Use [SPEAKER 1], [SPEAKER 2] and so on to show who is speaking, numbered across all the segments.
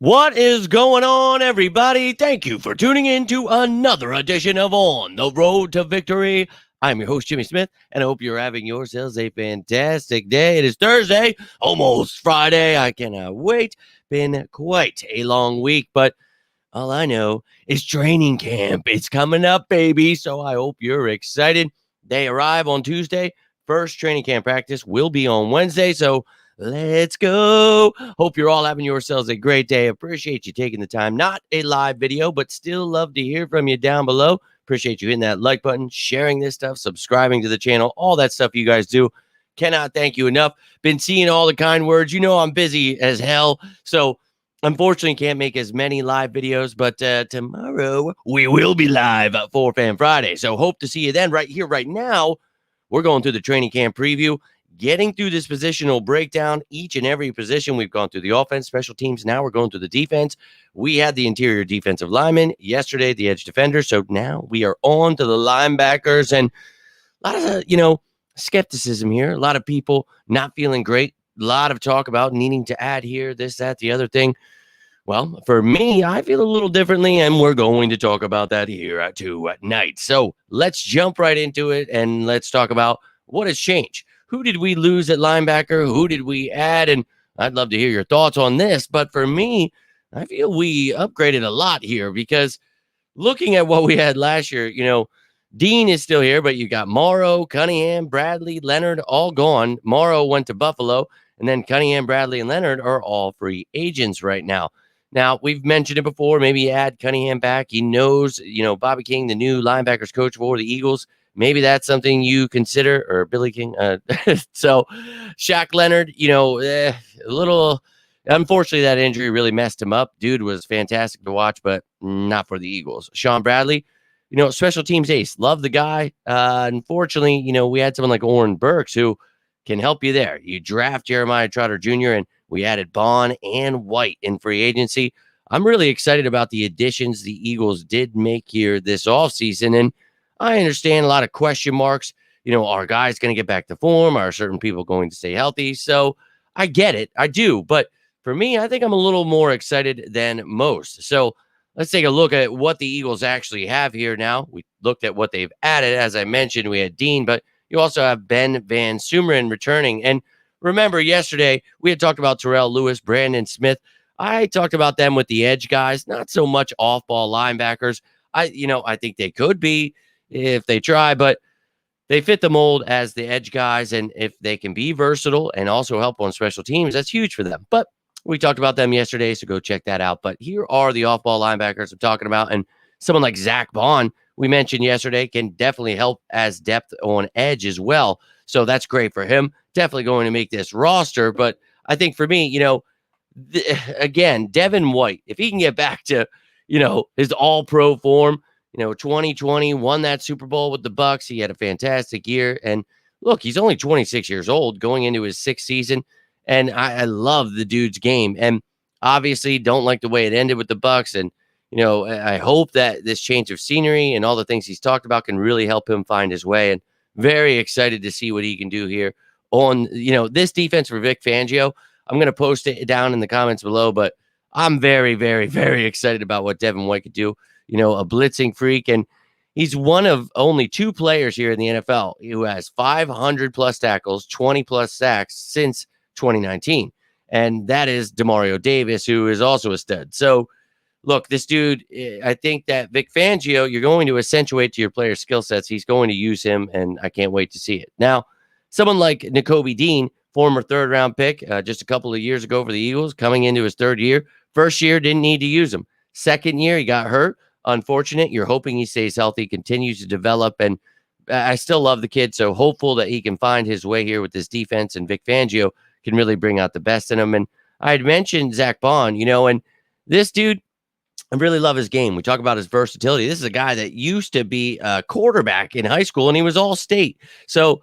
[SPEAKER 1] What is going on, everybody? Thank you for tuning in to another edition of On the Road to Victory. I'm your host, Jimmy Smith, and I hope you're having yourselves a fantastic day. It is Thursday, almost Friday. I cannot wait. Been quite a long week, but all I know is training camp. It's coming up, baby, so I hope you're excited. They arrive on Tuesday. First training camp practice will be on Wednesday, so let's go. Hope you're all having yourselves a great day. Appreciate you taking the time. Not a live video, but still love to hear from you down below. Appreciate you hitting that like button, sharing this stuff, subscribing to the channel, all that stuff you guys do. Cannot thank you enough. Been seeing all the kind words. You know I'm busy as hell, so unfortunately can't make as many live videos, but tomorrow we will be live for Fan Friday. So hope to see you then. Right here, right now, we're going through the training camp preview, getting through this positional breakdown, each and every position. We've gone through the offense, special teams. Now we're going through the defense. We had the interior defensive lineman yesterday, the edge defender. So now we are on to the linebackers, and a lot of, skepticism here. A lot of people not feeling great. A lot of talk about needing to add here, this, that, the other thing. Well, for me, I feel a little differently, and we're going to talk about that here at 2 at night. So let's jump right into it, and let's talk about what has changed. Who did we lose at linebacker? Who did we add? And I'd love to hear your thoughts on this. But for me, I feel we upgraded a lot here because looking at what we had last year, Dean is still here, but you got Morrow, Cunningham, Bradley, Leonard, all gone. Morrow went to Buffalo, and then Cunningham, Bradley, and Leonard are all free agents right now. Now, we've mentioned it before. Maybe add Cunningham back. He knows, Bobby King, the new linebackers coach for the Eagles. Maybe that's something you consider, or Billy King. So Shaq Leonard, a little, unfortunately, that injury really messed him up. Dude was fantastic to watch, but not for the Eagles. Sean Bradley, special teams ace. Love the guy. Unfortunately, we had someone like Oren Burks who can help you there. You draft Jeremiah Trotter Jr., and we added Baun and White in free agency. I'm really excited about the additions the Eagles did make here this offseason. And I understand a lot of question marks. Are guys going to get back to form? Are certain people going to stay healthy? So I get it. I do. But for me, I think I'm a little more excited than most. So let's take a look at what the Eagles actually have here now. We looked at what they've added. As I mentioned, we had Dean, but you also have Ben Van Sumeren returning. And remember, yesterday we had talked about Terrell Lewis, Brandon Smith. I talked about them with the edge guys, not so much off-ball linebackers. I think they could be if they try, but they fit the mold as the edge guys. And if they can be versatile and also help on special teams, that's huge for them. But we talked about them yesterday, so go check that out. But here are the off-ball linebackers I'm talking about. And someone like Zach Baun, we mentioned yesterday, can definitely help as depth on edge as well. So that's great for him. Definitely going to make this roster. But I think for me, again, Devin White, if he can get back to, his all-pro form, 2020, won that Super Bowl with the Bucs. He had a fantastic year. And look, he's only 26 years old going into his sixth season. And I love the dude's game. And obviously don't like the way it ended with the Bucs. And, I hope that this change of scenery and all the things he's talked about can really help him find his way. And very excited to see what he can do here on, this defense for Vic Fangio. I'm going to post it down in the comments below, but I'm very, very, very excited about what Devin White could do. A blitzing freak. And he's one of only two players here in the NFL who has 500 plus tackles, 20 plus sacks since 2019. And that is Demario Davis, who is also a stud. So look, this dude, I think that Vic Fangio, you're going to accentuate to your player's skill sets. He's going to use him, and I can't wait to see it. Now, someone like Nakobe Dean, former third-round pick just a couple of years ago for the Eagles, coming into his third year. First year, didn't need to use him. Second year, he got hurt. Unfortunate. You're hoping he stays healthy, continues to develop, and I still love the kid, so hopeful that he can find his way here with this defense, and Vic Fangio can really bring out the best in him. And I had mentioned Zach Baun, and this dude, I really love his game. We talk about his versatility. This is a guy that used to be a quarterback in high school, and he was all state. So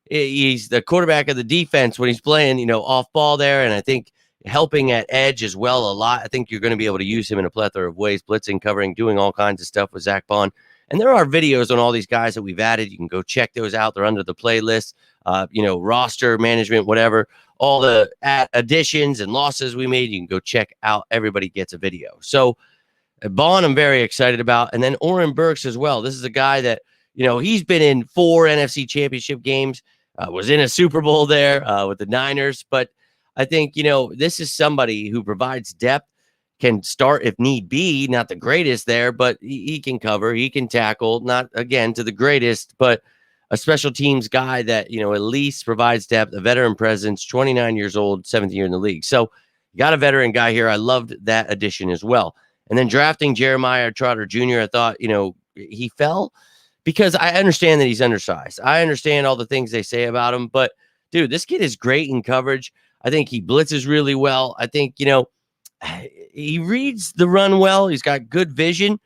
[SPEAKER 1] he's the quarterback of the defense when he's playing, off ball there. And I think helping at edge as well a lot. I think you're going to be able to use him in a plethora of ways, blitzing, covering, doing all kinds of stuff with Zach Baun. And there are videos on all these guys that we've added. You can go check those out. They're under the playlist, roster management, whatever. All the additions and losses we made, you can go check out. Everybody gets a video. So Baun, I'm very excited about. And then Oren Burks as well. This is a guy that, he's been in 4 NFC championship games, was in a Super Bowl there with the Niners. But I think, this is somebody who provides depth, can start if need be, not the greatest there, but he can cover, he can tackle, not, again, to the greatest, but a special teams guy that, at least provides depth, a veteran presence, 29 years old, 7th year in the league. So you got a veteran guy here. I loved that addition as well. And then drafting Jeremiah Trotter Jr., I thought, he fell because I understand that he's undersized. I understand all the things they say about him, but dude, this kid is great in coverage. I think he blitzes really well. I think, he reads the run well. He's got good vision.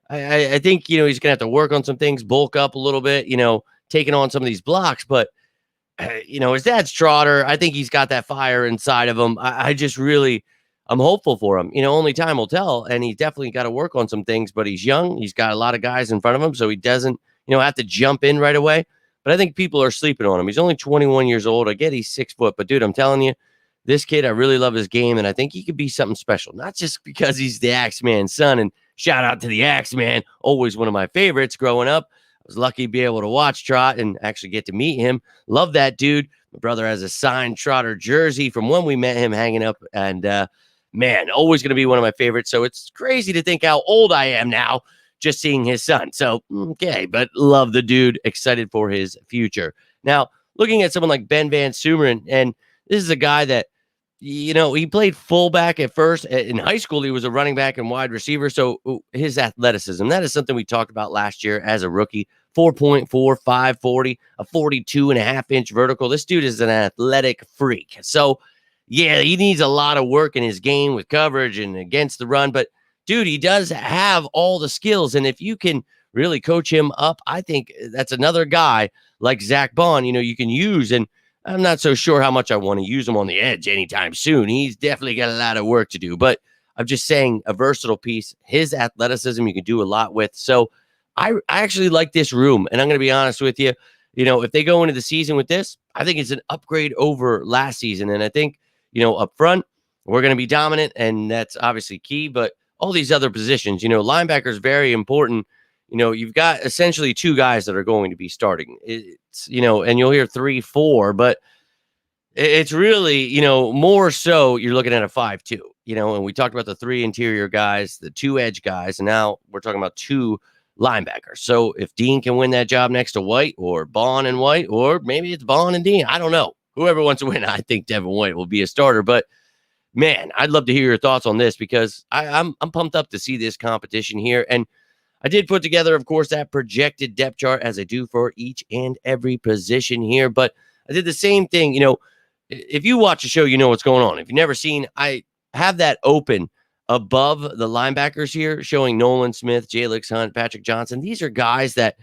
[SPEAKER 1] I think, he's going to have to work on some things, bulk up a little bit, taking on some of these blocks. But, his dad's Trotter. I think he's got that fire inside of him. I'm hopeful for him. Only time will tell. And he's definitely got to work on some things, but he's young. He's got a lot of guys in front of him, so he doesn't, have to jump in right away. But I think people are sleeping on him. He's only 21 years old. I get he's 6 foot, but dude, I'm telling you, this kid, I really love his game, and I think he could be something special, not just because he's the Axeman's son. And shout out to the Axeman, always one of my favorites growing up. I was lucky to be able to watch Trot and actually get to meet him. Love that dude. My brother has a signed Trotter jersey from when we met him hanging up, and man, always going to be one of my favorites. So it's crazy to think how old I am now just seeing his son. So, okay, but love the dude, excited for his future. Now, looking at someone like Ben Van Sumeren, and this is a guy that, he played fullback at first. In high school, he was a running back and wide receiver. So his athleticism, that is something we talked about last year as a rookie. 4.4, 540, a 42.5-inch vertical. This dude is an athletic freak. So, yeah, he needs a lot of work in his game with coverage and against the run. But, dude, he does have all the skills. And if you can really coach him up, I think that's another guy like Zach Baun, you can use. And I'm not so sure how much I want to use him on the edge anytime soon. He's definitely got a lot of work to do. But I'm just saying, a versatile piece. His athleticism you can do a lot with. So I actually like this room. And I'm going to be honest with you. If they go into the season with this, I think it's an upgrade over last season. And I think, up front, we're going to be dominant. And that's obviously key. But all these other positions, linebackers, very important. You've got essentially 2 guys that are going to be starting. It's, and you'll hear 3, 4, but it's really, more so you're looking at a 5-2, and we talked about the 3 interior guys, the 2 edge guys, and now we're talking about 2 linebackers. So if Dean can win that job next to White, or Baun and White, or maybe it's Baun and Dean, I don't know. Whoever wants to win, I think Devin White will be a starter, but man, I'd love to hear your thoughts on this because I'm pumped up to see this competition here. And I did put together, of course, that projected depth chart as I do for each and every position here. But I did the same thing. If you watch the show, you know what's going on. If you've never seen, I have that open above the linebackers here, showing Nolan Smith, Jalix Hunt, Patrick Johnson. These are guys that,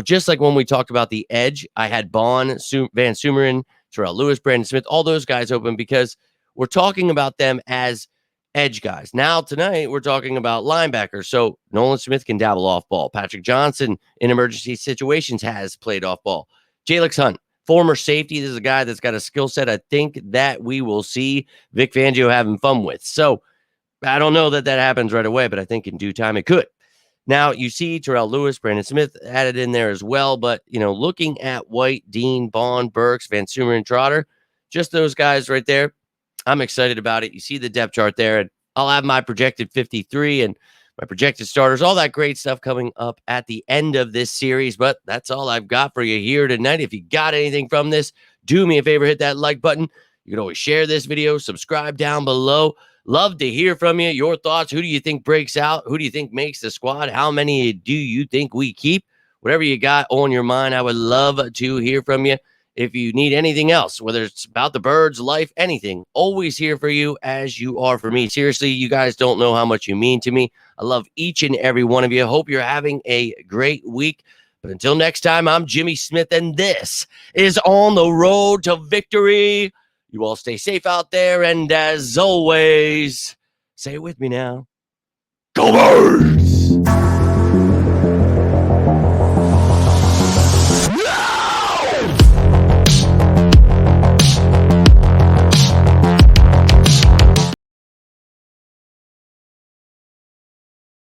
[SPEAKER 1] just like when we talked about the edge, I had Baun, Van Sumeren, Terrell Lewis, Brandon Smith, all those guys open because we're talking about them as edge guys. Now, tonight, we're talking about linebackers. So Nolan Smith can dabble off ball. Patrick Johnson, in emergency situations, has played off ball. Jalix Hunt, former safety. This is a guy that's got a skill set I think that we will see Vic Fangio having fun with. So I don't know that happens right away, but I think in due time it could. Now, you see Terrell Lewis, Brandon Smith added in there as well. But, looking at White, Dean, Baun, Burks, Van Sumeren, and Trotter, just those guys right there, I'm excited about it. You see the depth chart there, and I'll have my projected 53 and my projected starters, all that great stuff coming up at the end of this series. But that's all I've got for you here tonight. If you got anything from this, do me a favor, hit that like button. You can always share this video, subscribe down below. Love to hear from you, your thoughts. Who do you think breaks out? Who do you think makes the squad? How many do you think we keep? Whatever you got on your mind, I would love to hear from you. If you need anything else, whether it's about the birds, life, anything, always here for you as you are for me. Seriously, you guys don't know how much you mean to me. I love each and every one of you. Hope you're having a great week. But until next time, I'm Jimmy Smith, and this is On the Road to Victory. You all stay safe out there, and as always, say it with me now. Go Birds!